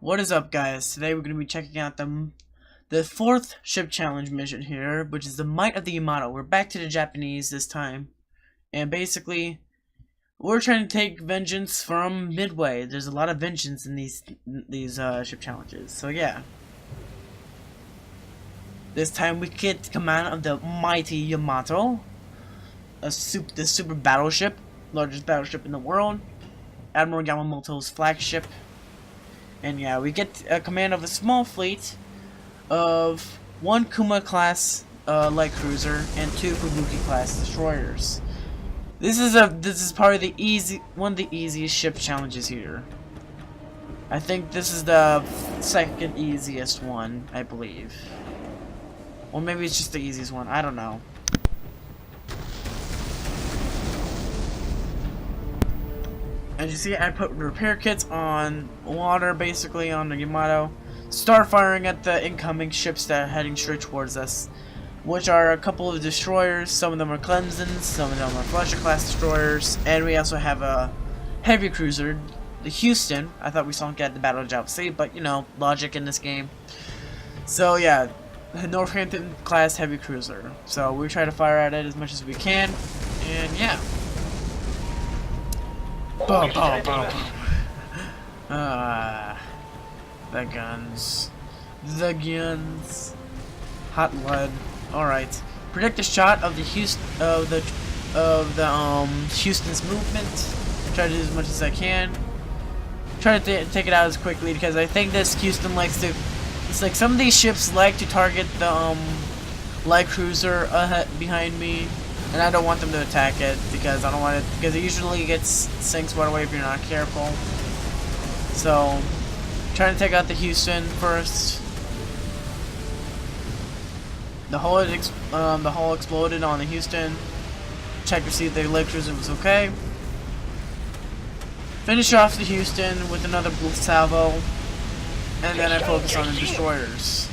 What is up, guys? Today we're going to be checking out the fourth ship challenge mission here, which is the Might of the Yamato. We're back to the Japanese this time, and basically we're trying to take vengeance from Midway. There's a lot of vengeance in these ship challenges. So yeah, this time we get command of the mighty Yamato, the super battleship, largest battleship in the world, Admiral Yamamoto's flagship. And yeah, we get a command of a small fleet of one Kuma class light cruiser and two Fubuki class destroyers. This is probably one of the easiest ship challenges here. I think this is the second easiest one, I believe. Or maybe it's just the easiest one, I don't know. As you see, I put repair kits on water, basically on the Yamato. Start firing at the incoming ships that are heading straight towards us, which are a couple of destroyers. Some of them are Clemsons, some of them are Fletcher class destroyers, and we also have a heavy cruiser, the Houston. I thought we saw it at the Battle of Java Sea, but you know, logic in this game. So yeah, the Northampton class heavy cruiser. So we try to fire at it as much as we can, and yeah. Boom, boom, boom. The guns. The guns. Hot lead. Alright. Predict a shot of the Houston's movement. Try to do as much as I can. Try to take it out as quickly because I think this Houston likes to. It's like some of these ships like to target the light cruiser behind me. And I don't want them to attack it because I don't want it, because it usually sinks right away if you're not careful. So, trying to take out the Houston first. The hull exploded on the Houston. Check to see if the light cruiser was okay. Finish off the Houston with another salvo, and then I focus on the destroyers.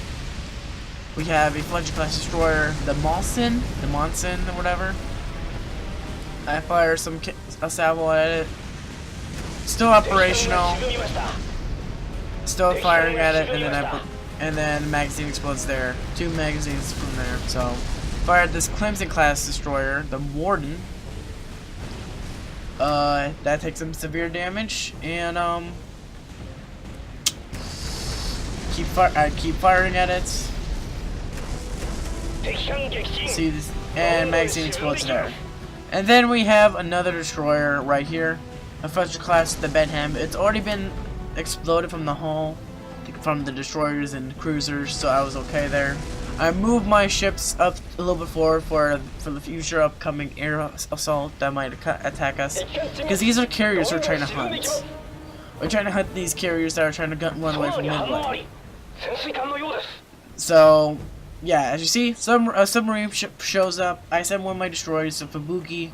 We have a Fletcher class destroyer, the Monson or whatever. I fire a salvo at it. Still operational. Still firing at it, and then the magazine explodes there. 2 magazines from there. So, fired this Clemson class destroyer, the Warden. That takes some severe damage, and I keep firing at it. See this, and magazine explodes there. And then we have another destroyer right here, a Fletcher class, the Benham. It's already been exploded from the hull, from the destroyers and cruisers, so I was okay there. I moved my ships up a little bit forward for the future upcoming air assault that might attack us, because these are carriers we're trying to hunt. We're trying to hunt these carriers that are trying to run away from Midway. So. Yeah, as you see, a submarine ship shows up. I send one of my destroyers, a Fubuki,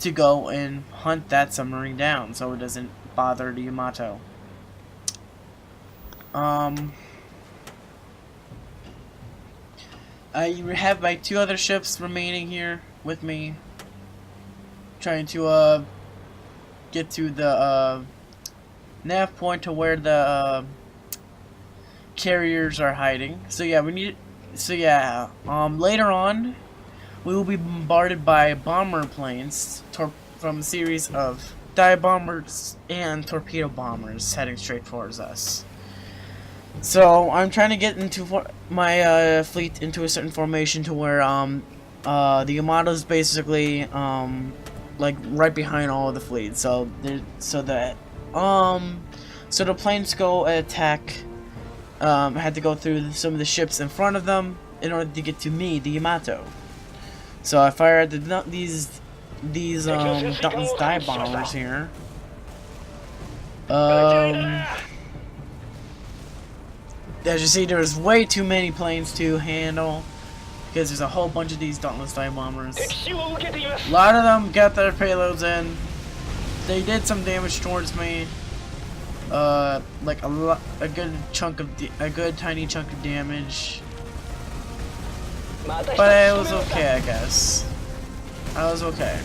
to go and hunt that submarine down so it doesn't bother the Yamato. I have my 2 other ships remaining here with me, trying to get to the nav point to where the carriers are hiding. So yeah, later on, we will be bombarded by bomber planes from a series of dive bombers and torpedo bombers heading straight towards us. So I'm trying to get into my fleet into a certain formation to where the Yamato is basically like right behind all of the fleet. So the planes go attack. I had to go through some of the ships in front of them in order to get to me, the Yamato. So I fired these Dalton's dive bombers here. As you see, there's way too many planes to handle because there's a whole bunch of these Dauntless dive bombers. A lot of them got their payloads in. They did some damage towards me. Like a good tiny chunk of damage, but it was okay, I guess. I was okay.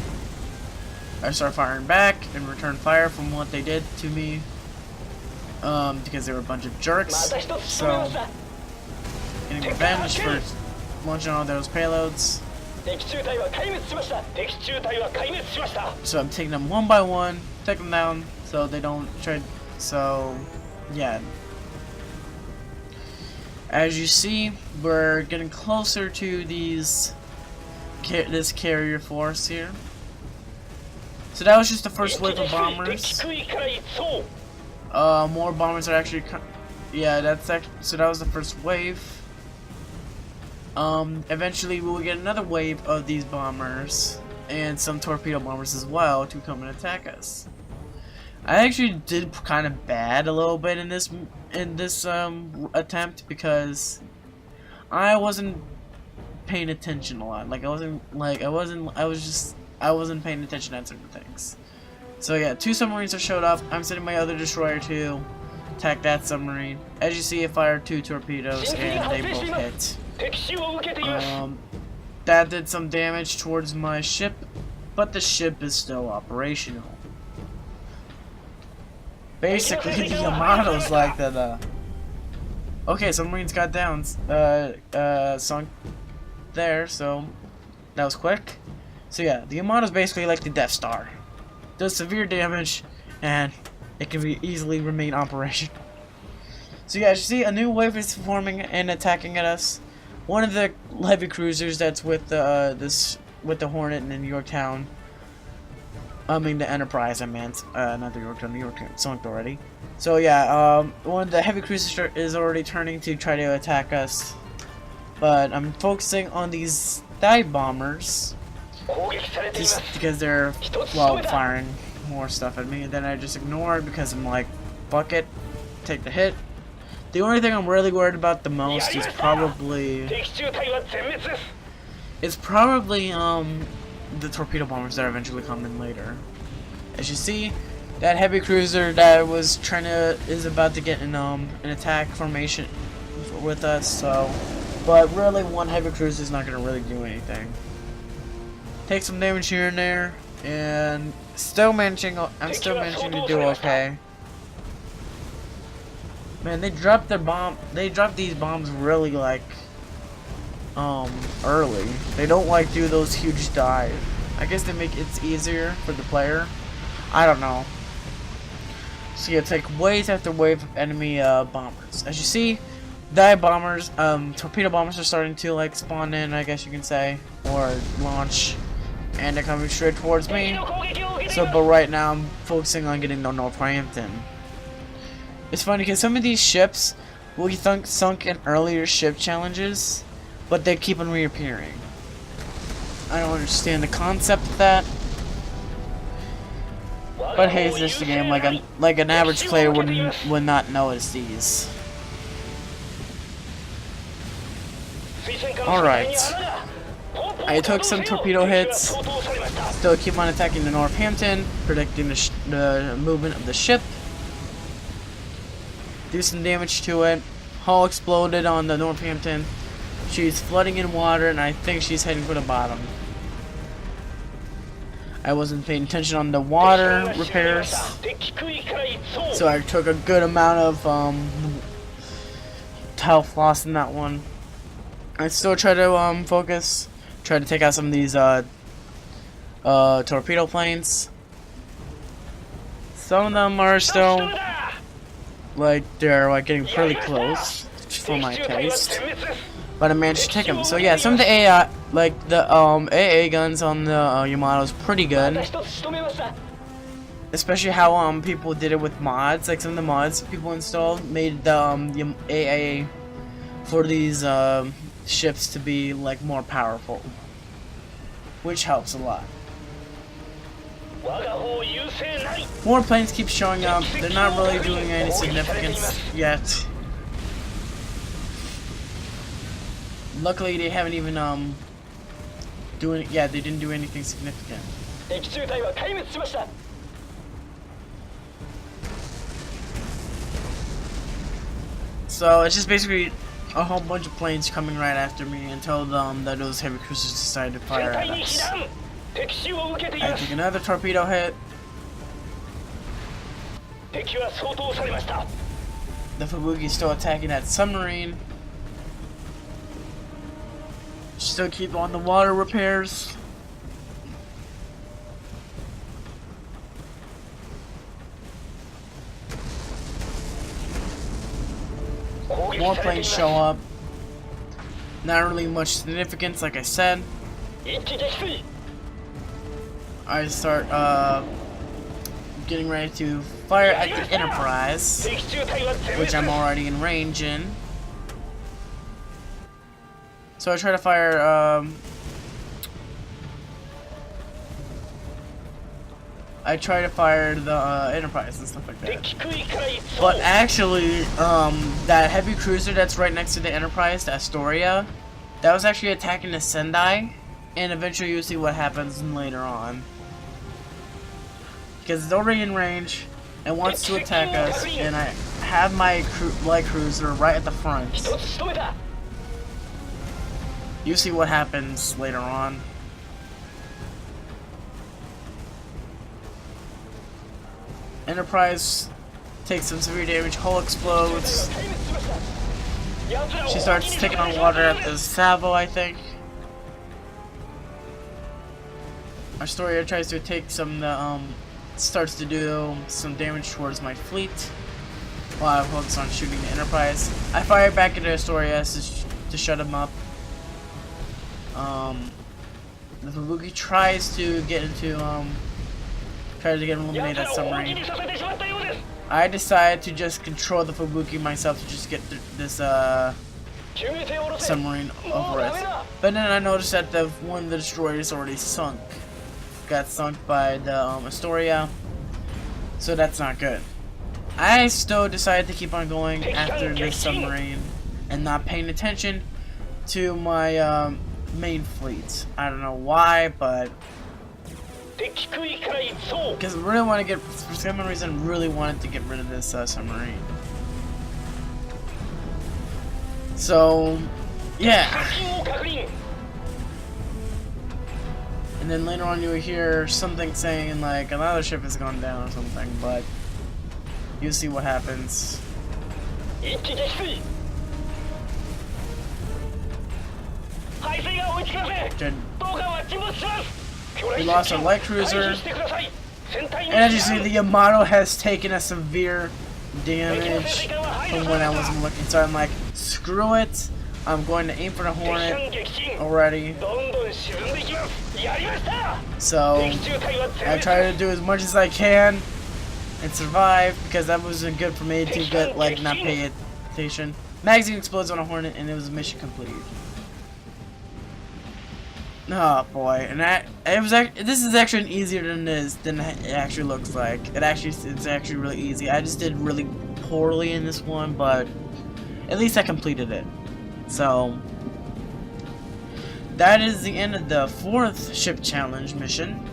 I start firing back and return fire from what they did to me. because they were a bunch of jerks. So, getting revenge for launching all those payloads. So I'm taking them one by one, take them down, so they don't try. So, yeah. As you see, we're getting closer to this carrier force here. So that was just the first wave of bombers. More bombers are actually. Yeah, so that was the first wave. Eventually we will get another wave of these bombers and some torpedo bombers as well to come and attack us. I actually did kind of bad a little bit in this attempt because I wasn't paying attention a lot. Like I wasn't paying attention at certain things. So yeah, 2 submarines have showed up. I'm sending my other destroyer to attack that submarine. As you see, it fired 2 torpedoes and they both hit. That did some damage towards my ship, but the ship is still operational. Basically, the Yamato's like that. Okay, submarines got down, sunk there, so that was quick. So yeah, the Yamato's basically like the Death Star. Does severe damage, and it can be easily remain operational. So yeah, as you see, a new wave is forming and attacking at us. One of the heavy cruisers that's with the Hornet in Yorktown. I mean the Enterprise. I meant not the Yorktown. The Yorktown sunk already. So yeah, one of the heavy cruisers is already turning to try to attack us. But I'm focusing on these dive bombers just because they're firing more stuff at me, and then I just ignore it because I'm like, fuck it, take the hit. The only thing I'm really worried about the most is probably the torpedo bombers that eventually come in later. As you see, that heavy cruiser that was is about to get in an attack formation with us. So, but really, one heavy cruiser is not gonna really do anything. Take some damage here and there, and I'm still managing to do okay. Man, they dropped these bombs really like early. They don't like do those huge dive. I guess they make it easier for the player. I don't know. So yeah, take wave after wave of enemy bombers. As you see, dive bombers, torpedo bombers are starting to like spawn in, I guess you can say, or launch, and they're coming straight towards me. So, but right now I'm focusing on getting to Northampton. It's funny because some of these ships will be sunk in earlier ship challenges, but they keep on reappearing. I don't understand the concept of that. But hey, it's just a game. Like an average player would not notice these. Alright. I took some torpedo hits. Still keep on attacking the Northampton, predicting the movement of the ship. Do some damage to it. Hull exploded on the Northampton. She's flooding in water, and I think she's heading for the bottom. I wasn't paying attention on the water repairs, so I took a good amount of health loss in that one. I still try to focus, try to take out some of these torpedo planes. Some of them are still they're getting pretty close for my taste, but I managed to take them. So yeah, some of the AI, like the AA guns on the Yamato is pretty good, especially how people did it with mods. Like some of the mods people installed made the AA for these ships to be like more powerful, which helps a lot. More planes keep showing up. They're not really doing any significance yet. Luckily, they haven't even they didn't do anything significant. So it's just basically a whole bunch of planes coming right after me until that those heavy cruisers decide to fire at us. I took another torpedo hit. The Fubuki's still attacking that submarine. Still keep on the water repairs. More planes show up. Not really much significance, like I said. I start getting ready to fire at the Enterprise, which I'm already in range in. So I try to fire the Enterprise and stuff like that. But actually, that heavy cruiser that's right next to the Enterprise, the Astoria, that was actually attacking the Sendai, and eventually you'll see what happens later on. Because it's already in range and wants to attack us, and I have my light cruiser right at the front. You see what happens later on. Enterprise takes some severe damage, hull explodes. She starts taking on water at the Savo, I think. Astoria tries to take some, starts to do some damage towards my fleet while I focus on shooting the Enterprise. I fire back into Astoria to shut him up. The Fubuki tries to get eliminate that submarine. I decide to just control the Fubuki myself to just get this submarine over with. But then I noticed that one of the destroyers already sunk. Got sunk by the Astoria. So that's not good. I still decided to keep on going after this submarine and not paying attention to my main fleet. I don't know why, but because I really want to get, for some reason, really wanted to get rid of this submarine. So, yeah. And then later on, you will hear something saying like another ship has gone down or something, but you'll see what happens. We lost our light cruiser, and as you see, the Yamato has taken a severe damage from when I wasn't looking. So I'm like, screw it, I'm going to aim for the Hornet already. So I try to do as much as I can and survive, because that wasn't good for me to get, like, not pay attention. Magazine explodes on a Hornet, and it was mission complete. Oh boy, and this is actually easier than it actually looks like. It's actually really easy. I just did really poorly in this one, but at least I completed it. So that is the end of the 4th ship challenge mission.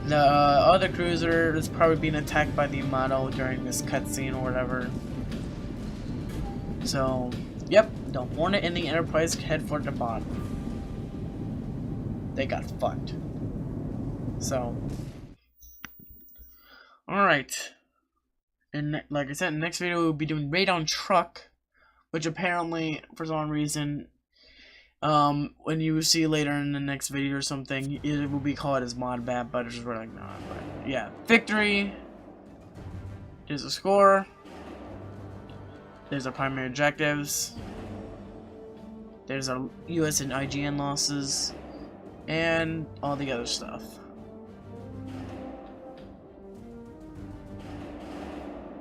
The other cruiser is probably being attacked by the Yamato during this cutscene or whatever. So, yep, the Hornet and the Enterprise head for the bottom. They got fucked. So, alright. And like I said, in the next video we'll be doing Raid on Truck, which apparently, for some reason, when you see later in the next video or something, it will be called as mod map, but it's really not. But yeah, victory. There's a score. There's our primary objectives. There's our US and IGN losses. And all the other stuff.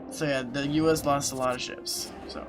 So yeah, the US lost a lot of ships, so